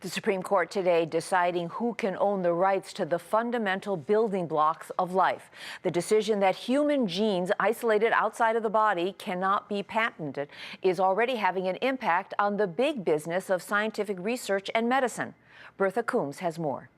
The Supreme Court today deciding who can own the rights to the fundamental building blocks of life. The decision that human genes isolated outside of the body cannot be patented is already having an impact on the big business of scientific research and medicine. Bertha Coombs has more.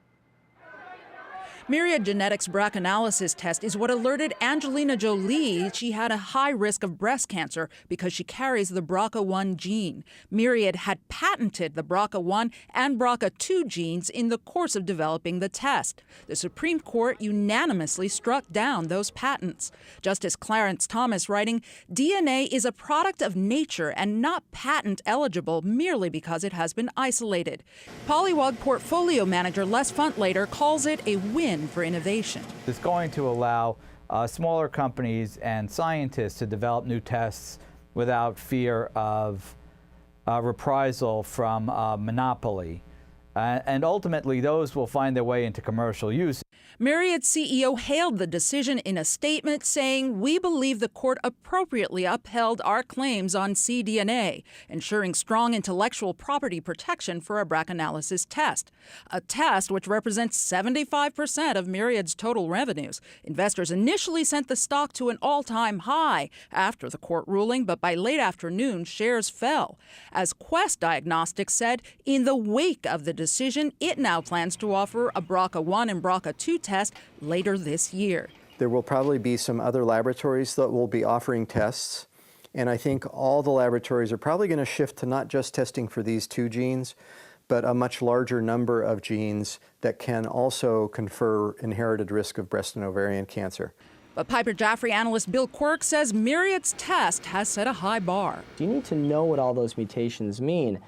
Myriad Genetics' BRCA test is what alerted Angelina Jolie she had a high risk of breast cancer because she carries the BRCA1 gene. Myriad had patented the BRCA1 and BRCA2 genes in the course of developing the test. The Supreme Court unanimously struck down those patents. Justice Clarence Thomas writing, DNA is a product of nature and not patent eligible merely because it has been isolated. Polywog portfolio manager Les Funtlater calls it a win for innovation. It's going to allow smaller companies and scientists to develop new tests without fear of reprisal from monopoly. And ultimately, those will find their way into commercial use. Myriad CEO hailed the decision in a statement saying, "We believe the court appropriately upheld our claims on cDNA, ensuring strong intellectual property protection for a BRCA test, a test which represents 75% of Myriad's total revenues." Investors initially sent the stock to an all-time high after the court ruling, but by late afternoon, shares fell. As Quest Diagnostics said, in the wake of the decision, it now plans to offer a BRCA1 and BRCA2 test later this year. There will probably be some other laboratories that will be offering tests, and I think all the laboratories are probably going to shift to not just testing for these two genes, but a much larger number of genes that can also confer inherited risk of breast and ovarian cancer. But Piper Jaffray analyst Bill Quirk says Myriad's test has set a high bar. You need to know what all those mutations mean.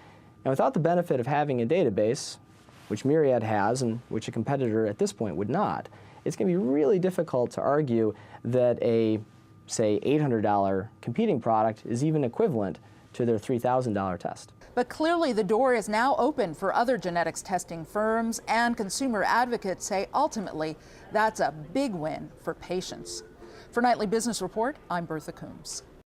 And without the benefit of having a database, which Myriad has and which a competitor at this point would not, it's going to be really difficult to argue that a, say, $800 competing product is even equivalent to their $3,000 test. But clearly the door is now open for other genetics testing firms, and consumer advocates say ultimately that's a big win for patients. For Nightly Business Report, I'm Bertha Coombs.